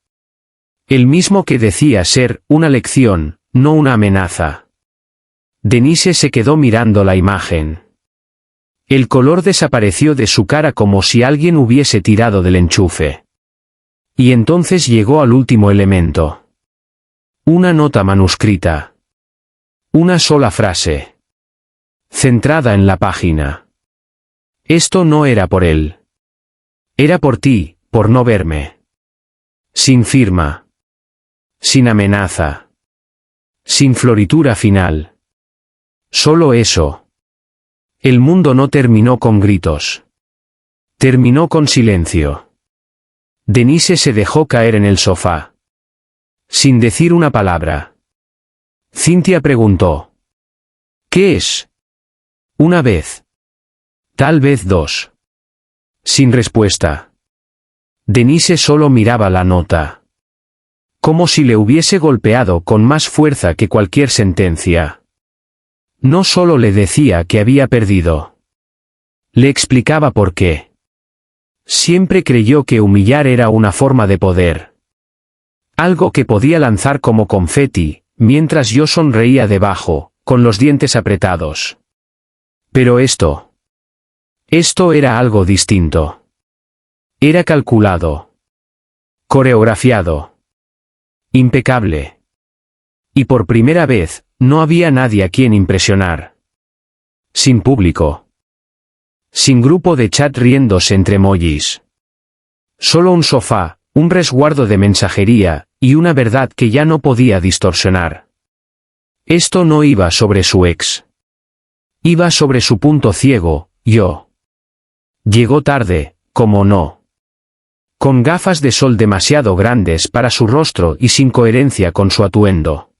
El mismo que decía ser una lección, no una amenaza. Denise se quedó mirando la imagen. El color desapareció de su cara como si alguien hubiese tirado del enchufe. Y entonces llegó al último elemento. Una nota manuscrita. Una sola frase. Centrada en la página. Esto no era por él. Era por ti, por no verme. Sin firma. Sin amenaza. Sin floritura final. Solo eso. El mundo no terminó con gritos. Terminó con silencio. Denise se dejó caer en el sofá. Sin decir una palabra. Cynthia preguntó. ¿Qué es? Una vez. Tal vez dos. Sin respuesta. Denise solo miraba la nota. Como si le hubiese golpeado con más fuerza que cualquier sentencia. No solo le decía que había perdido. Le explicaba por qué. Siempre creyó que humillar era una forma de poder. Algo que podía lanzar como confeti, mientras yo sonreía debajo, con los dientes apretados. Pero esto era algo distinto. Era calculado. Coreografiado. Impecable. Y por primera vez, no había nadie a quien impresionar. Sin público. Sin grupo de chat riéndose entre emojis. Solo un sofá, un resguardo de mensajería, y una verdad que ya no podía distorsionar. Esto no iba sobre su ex. Iba sobre su punto ciego, yo. Llegó tarde, como no. Con gafas de sol demasiado grandes para su rostro y sin coherencia con su atuendo.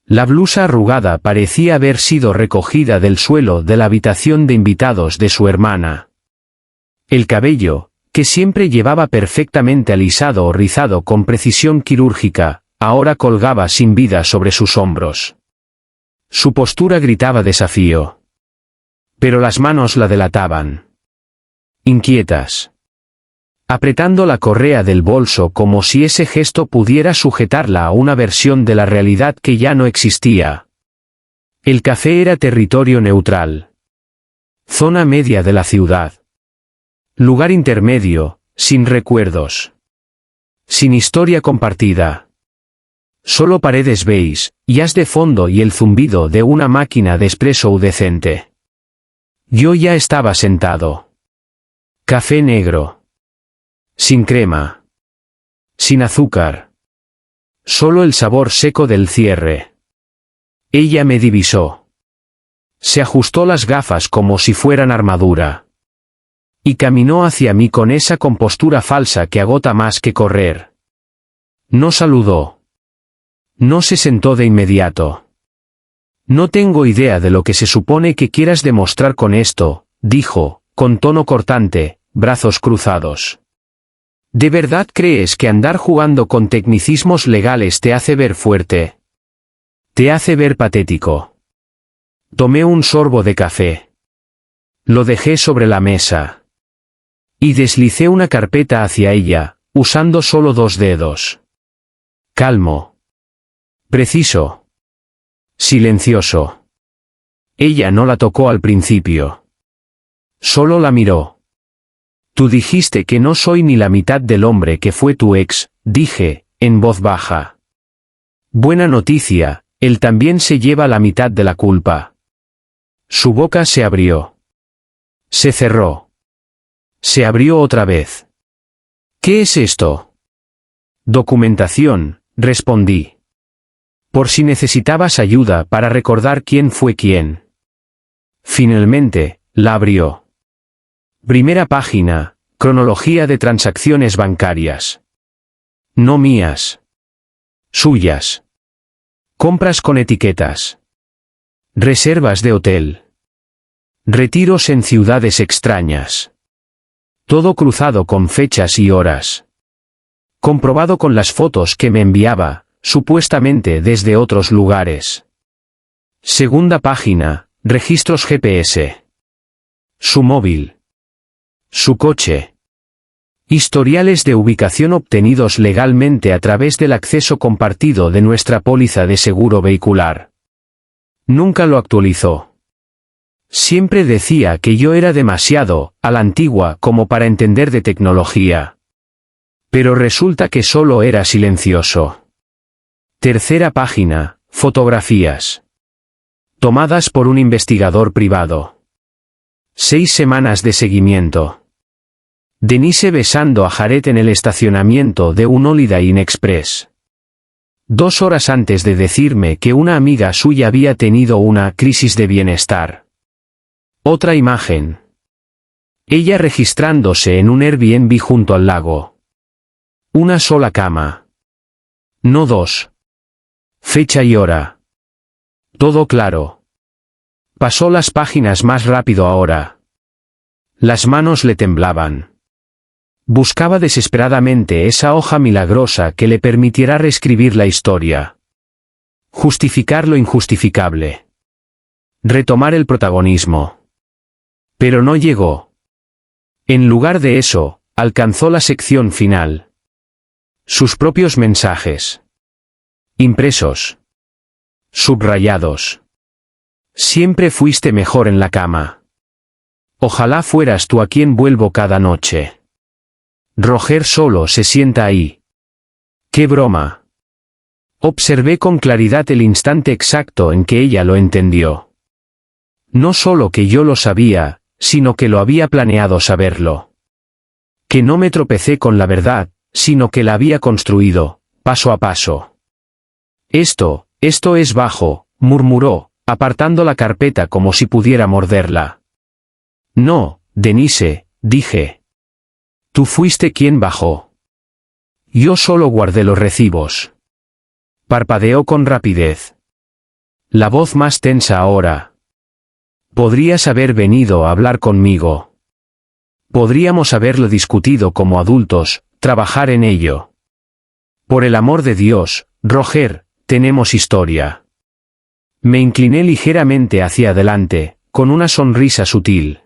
La blusa arrugada parecía haber sido recogida del suelo de la habitación de invitados de su hermana. El cabello, que siempre llevaba perfectamente alisado o rizado con precisión quirúrgica, ahora colgaba sin vida sobre sus hombros. Su postura gritaba desafío. Pero las manos la delataban. Inquietas. Apretando la correa del bolso como si ese gesto pudiera sujetarla a una versión de la realidad que ya no existía. El café era territorio neutral. Zona media de la ciudad. Lugar intermedio, sin recuerdos. Sin historia compartida. Solo paredes beige, y haz de fondo y el zumbido de una máquina de espresso decente. Yo ya estaba sentado. Café negro. Sin crema. Sin azúcar. Solo el sabor seco del cierre. Ella me divisó. Se ajustó las gafas como si fueran armadura. Y caminó hacia mí con esa compostura falsa que agota más que correr. No saludó. No se sentó de inmediato. No tengo idea de lo que se supone que quieras demostrar con esto, dijo, con tono cortante, brazos cruzados. ¿De verdad crees que andar jugando con tecnicismos legales te hace ver fuerte? Te hace ver patético. Tomé un sorbo de café. Lo dejé sobre la mesa. Y deslicé una carpeta hacia ella, usando solo 2 dedos. Calmo. Preciso. Silencioso. Ella no la tocó al principio. Solo la miró. Tú dijiste que no soy ni la mitad del hombre que fue tu ex, dije, en voz baja. Buena noticia, él también se lleva la mitad de la culpa. Su boca se abrió. Se cerró. Se abrió otra vez. ¿Qué es esto? Documentación, respondí. Por si necesitabas ayuda para recordar quién fue quién. Finalmente, la abrió. Primera página, cronología de transacciones bancarias. No mías. Suyas. Compras con etiquetas. Reservas de hotel. Retiros en ciudades extrañas. Todo cruzado con fechas y horas. Comprobado con las fotos que me enviaba, supuestamente desde otros lugares. Segunda página, registros GPS. Su móvil. Su coche. Historiales de ubicación obtenidos legalmente a través del acceso compartido de nuestra póliza de seguro vehicular. Nunca lo actualizó. Siempre decía que yo era demasiado a la antigua como para entender de tecnología. Pero resulta que solo era silencioso. Tercera página, fotografías. Tomadas por un investigador privado. 6 semanas de seguimiento. Denise besando a Jared en el estacionamiento de un Holiday Inn Express. 2 horas antes de decirme que una amiga suya había tenido una crisis de bienestar. Otra imagen. Ella registrándose en un Airbnb junto al lago. Una sola cama. No 2. Fecha y hora. Todo claro. Pasó las páginas más rápido ahora. Las manos le temblaban. Buscaba desesperadamente esa hoja milagrosa que le permitiera reescribir la historia. Justificar lo injustificable. Retomar el protagonismo. Pero no llegó. En lugar de eso, alcanzó la sección final. Sus propios mensajes. Impresos. Subrayados. Siempre fuiste mejor en la cama. Ojalá fueras tú a quien vuelvo cada noche. Roger solo se sienta ahí. ¡Qué broma! Observé con claridad el instante exacto en que ella lo entendió. No solo que yo lo sabía, sino que lo había planeado saberlo. Que no me tropecé con la verdad, sino que la había construido, paso a paso. Esto es bajo, murmuró, apartando la carpeta como si pudiera morderla. No, Denise, dije. Tú fuiste quien bajó. Yo solo guardé los recibos. Parpadeó con rapidez. La voz más tensa ahora. Podrías haber venido a hablar conmigo. Podríamos haberlo discutido como adultos, trabajar en ello. Por el amor de Dios, Roger, tenemos historia. Me incliné ligeramente hacia adelante, con una sonrisa sutil.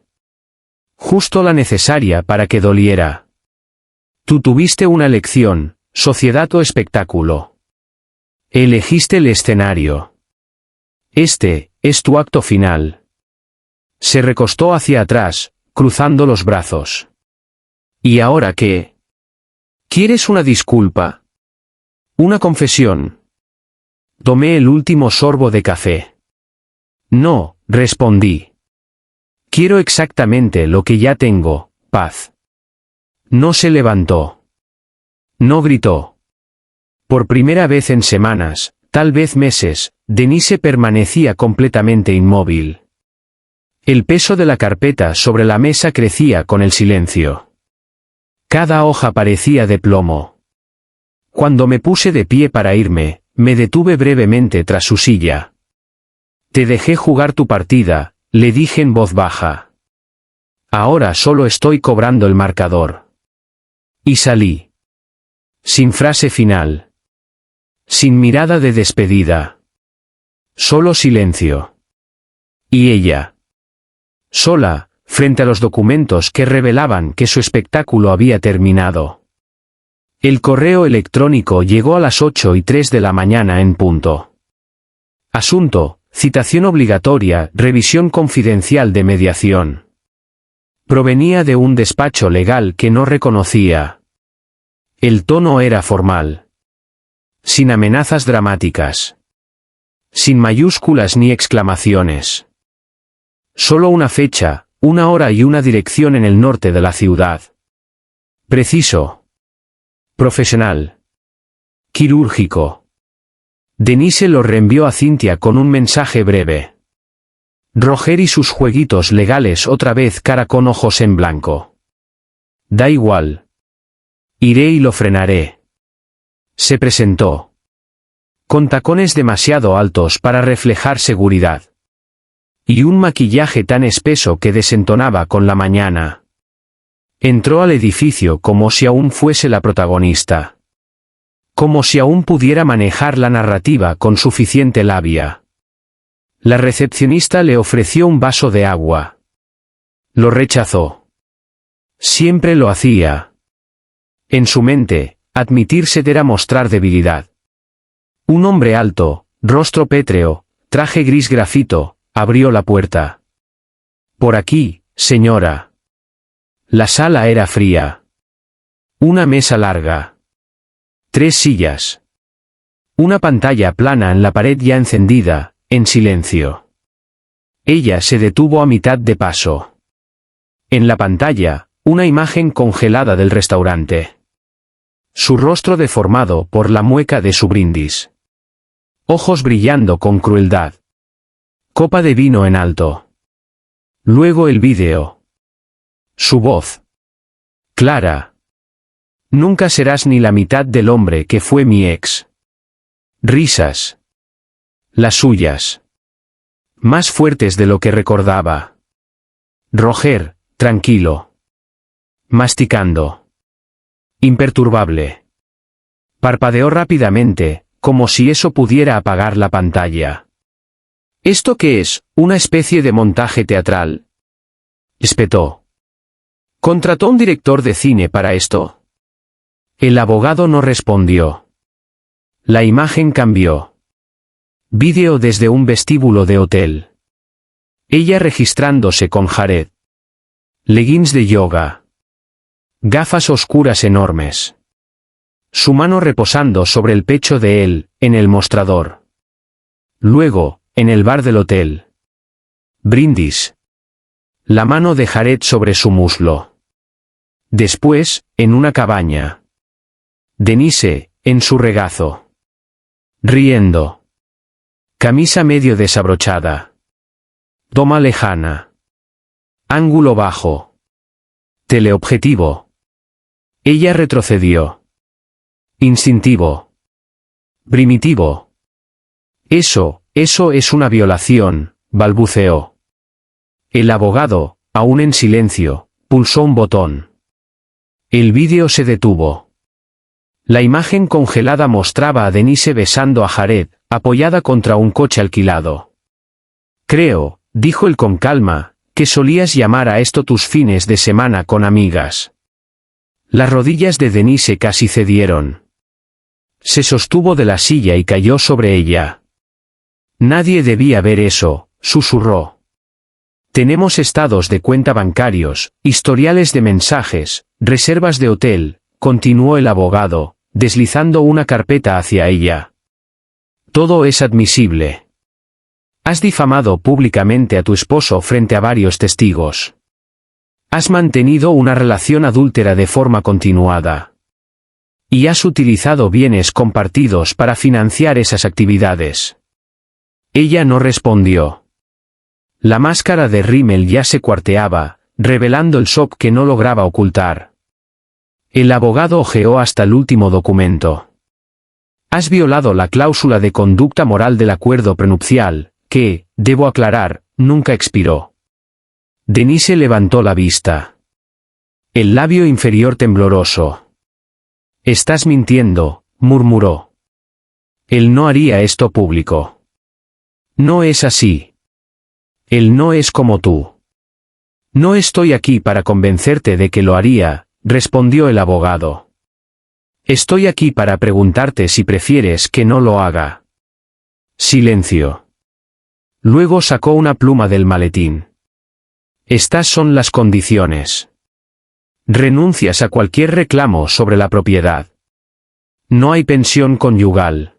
Justo la necesaria para que doliera. Tú tuviste una elección, sociedad o espectáculo. Elegiste el escenario. Este es tu acto final. Se recostó hacia atrás, cruzando los brazos. ¿Y ahora qué? ¿Quieres una disculpa? ¿Una confesión? Tomé el último sorbo de café. No, respondí. Quiero exactamente lo que ya tengo, paz. No se levantó. No gritó. Por primera vez en semanas, tal vez meses, Denise permanecía completamente inmóvil. El peso de la carpeta sobre la mesa crecía con el silencio. Cada hoja parecía de plomo. Cuando me puse de pie para irme, me detuve brevemente tras su silla. Te dejé jugar tu partida, le dije en voz baja. Ahora solo estoy cobrando el marcador. Y salí. Sin frase final. Sin mirada de despedida. Solo silencio. Y ella, sola, frente a los documentos que revelaban que su espectáculo había terminado. El correo electrónico llegó a las 8:03 de la mañana en punto. Asunto: citación obligatoria, revisión confidencial de mediación. Provenía de un despacho legal que no reconocía. El tono era formal. Sin amenazas dramáticas. Sin mayúsculas ni exclamaciones. Solo una fecha, una hora y una dirección en el norte de la ciudad. Preciso. Profesional. Quirúrgico. Denise lo reenvió a Cynthia con un mensaje breve. Roger y sus jueguitos legales otra vez, cara con ojos en blanco. Da igual. Iré y lo frenaré. Se presentó. Con tacones demasiado altos para reflejar seguridad. Y un maquillaje tan espeso que desentonaba con la mañana. Entró al edificio como si aún fuese la protagonista. Como si aún pudiera manejar la narrativa con suficiente labia. La recepcionista le ofreció un vaso de agua. Lo rechazó. Siempre lo hacía. En su mente, admitirse era mostrar debilidad. Un hombre alto, rostro pétreo, traje gris grafito, abrió la puerta. Por aquí, señora. La sala era fría. Una mesa larga. 3 sillas. Una pantalla plana en la pared ya encendida, en silencio. Ella se detuvo a mitad de paso. En la pantalla, una imagen congelada del restaurante. Su rostro deformado por la mueca de su brindis. Ojos brillando con crueldad. Copa de vino en alto. Luego el vídeo. Su voz. Clara. Nunca serás ni la mitad del hombre que fue mi ex. Risas. Las suyas. Más fuertes de lo que recordaba. Roger, tranquilo. Masticando. Imperturbable. Parpadeó rápidamente, como si eso pudiera apagar la pantalla. ¿Esto qué es? ¿Una especie de montaje teatral? Espetó. ¿Contrató un director de cine para esto? El abogado no respondió. La imagen cambió. Vídeo desde un vestíbulo de hotel. Ella registrándose con Jared. Leggings de yoga. Gafas oscuras enormes. Su mano reposando sobre el pecho de él, en el mostrador. Luego, en el bar del hotel. Brindis. La mano de Jared sobre su muslo. Después, en una cabaña. Denise, en su regazo. Riendo. Camisa medio desabrochada. Toma lejana. Ángulo bajo. Teleobjetivo. Ella retrocedió. Instintivo. Primitivo. Eso es una violación, balbuceó. El abogado, aún en silencio, pulsó un botón. El vídeo se detuvo. La imagen congelada mostraba a Denise besando a Jared, apoyada contra un coche alquilado. Creo, dijo él con calma, que solías llamar a esto tus fines de semana con amigas. Las rodillas de Denise casi cedieron. Se sostuvo de la silla y cayó sobre ella. Nadie debía ver eso, susurró. Tenemos estados de cuenta bancarios, historiales de mensajes, reservas de hotel, continuó el abogado, deslizando una carpeta hacia ella. Todo es admisible. Has difamado públicamente a tu esposo frente a varios testigos. Has mantenido una relación adúltera de forma continuada. Y has utilizado bienes compartidos para financiar esas actividades. Ella no respondió. La máscara de rímel ya se cuarteaba, revelando el shock que no lograba ocultar. El abogado hojeó hasta el último documento. Has violado la cláusula de conducta moral del acuerdo prenupcial, que, debo aclarar, nunca expiró. Denise levantó la vista. El labio inferior tembloroso. Estás mintiendo, murmuró. Él no haría esto público. No es así. Él no es como tú. No estoy aquí para convencerte de que lo haría, respondió el abogado. Estoy aquí para preguntarte si prefieres que no lo haga. Silencio. Luego sacó una pluma del maletín. Estas son las condiciones. Renuncias a cualquier reclamo sobre la propiedad. No hay pensión conyugal.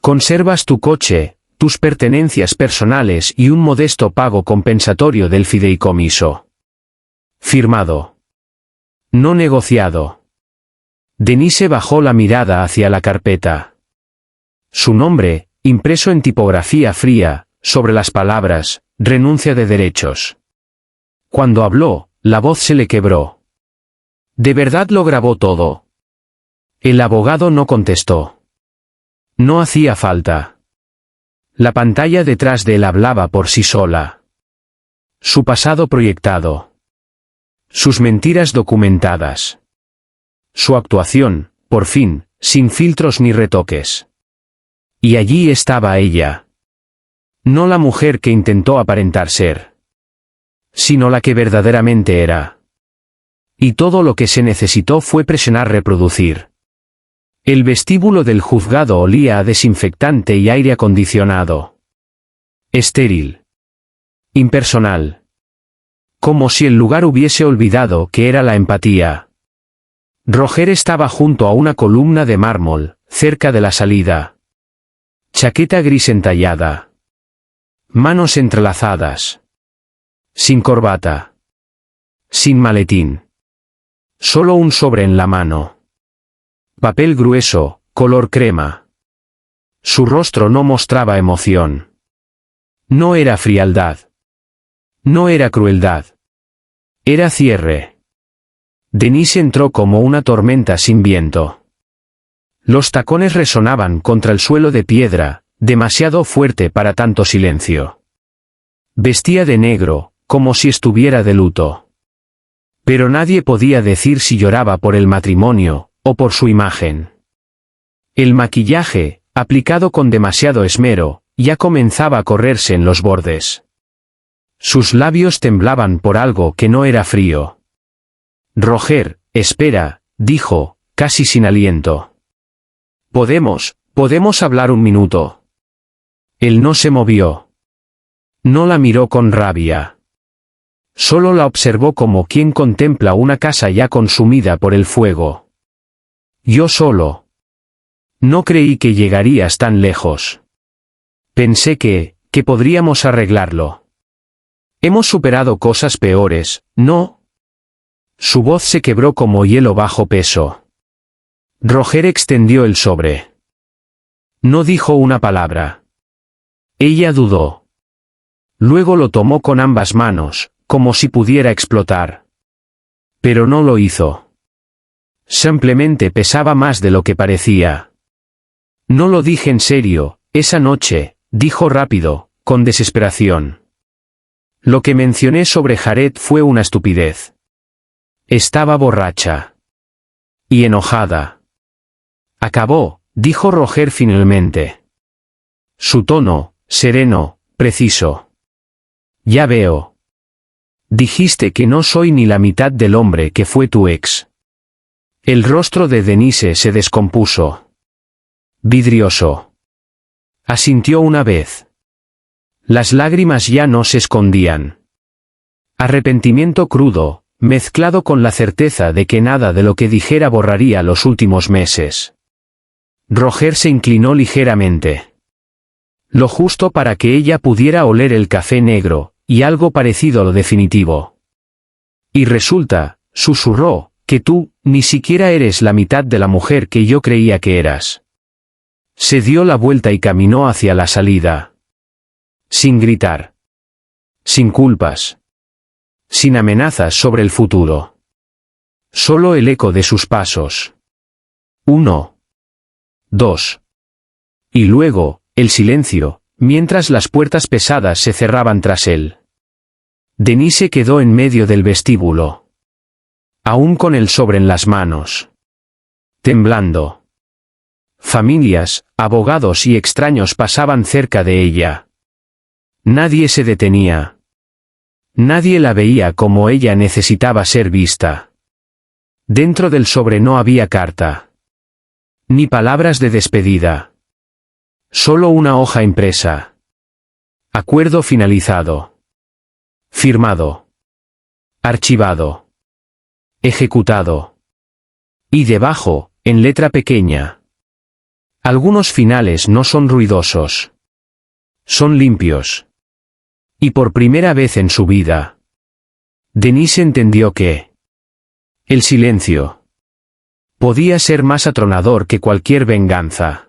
Conservas tu coche, tus pertenencias personales y un modesto pago compensatorio del fideicomiso. Firmado. No negociado. Denise bajó la mirada hacia la carpeta. Su nombre, impreso en tipografía fría, sobre las palabras, renuncia de derechos. Cuando habló, la voz se le quebró. ¿De verdad lo grabó todo? El abogado no contestó. No hacía falta. La pantalla detrás de él hablaba por sí sola. Su pasado proyectado. Sus mentiras documentadas. Su actuación, por fin, sin filtros ni retoques. Y allí estaba ella. No la mujer que intentó aparentar ser, sino la que verdaderamente era. Y todo lo que se necesitó fue presionar reproducir. El vestíbulo del juzgado olía a desinfectante y aire acondicionado. Estéril. Impersonal. Como si el lugar hubiese olvidado que era la empatía. Roger estaba junto a una columna de mármol, cerca de la salida. Chaqueta gris entallada. Manos entrelazadas. Sin corbata. Sin maletín. Solo un sobre en la mano. Papel grueso, color crema. Su rostro no mostraba emoción. No era frialdad. No era crueldad. Era cierre. Denise entró como una tormenta sin viento. Los tacones resonaban contra el suelo de piedra, demasiado fuerte para tanto silencio. Vestía de negro, como si estuviera de luto. Pero nadie podía decir si lloraba por el matrimonio, o por su imagen. El maquillaje, aplicado con demasiado esmero, ya comenzaba a correrse en los bordes. Sus labios temblaban por algo que no era frío. Roger, espera, dijo, casi sin aliento. ¿Podemos hablar un minuto? Él no se movió. No la miró con rabia. Solo la observó como quien contempla una casa ya consumida por el fuego. Yo solo. No creí que llegarías tan lejos. Pensé que podríamos arreglarlo. Hemos superado cosas peores, ¿no? Su voz se quebró como hielo bajo peso. Roger extendió el sobre. No dijo una palabra. Ella dudó. Luego lo tomó con ambas manos, como si pudiera explotar. Pero no lo hizo. Simplemente pesaba más de lo que parecía. No lo dije en serio, esa noche, dijo rápido, con desesperación. Lo que mencioné sobre Jared fue una estupidez. Estaba borracha. Y enojada. Acabó, dijo Roger finalmente. Su tono, sereno, preciso. Ya veo. Dijiste que no soy ni la mitad del hombre que fue tu ex. El rostro de Denise se descompuso. Vidrioso. Asintió una vez. Las lágrimas ya no se escondían. Arrepentimiento crudo, mezclado con la certeza de que nada de lo que dijera borraría los últimos meses. Roger se inclinó ligeramente. Lo justo para que ella pudiera oler el café negro, y algo parecido a lo definitivo. Y resulta, susurró, que tú, ni siquiera eres la mitad de la mujer que yo creía que eras. Se dio la vuelta y caminó hacia la salida. Sin gritar. Sin culpas. Sin amenazas sobre el futuro. Solo el eco de sus pasos. 1. 2. Y luego, el silencio, mientras las puertas pesadas se cerraban tras él. Denise quedó en medio del vestíbulo. Aún con el sobre en las manos. Temblando. Familias, abogados y extraños pasaban cerca de ella. Nadie se detenía. Nadie la veía como ella necesitaba ser vista. Dentro del sobre no había carta. Ni palabras de despedida. Solo una hoja impresa. Acuerdo finalizado. Firmado. Archivado. Ejecutado. Y debajo, en letra pequeña. Algunos finales no son ruidosos. Son limpios. Y por primera vez en su vida, Denise entendió que el silencio podía ser más atronador que cualquier venganza.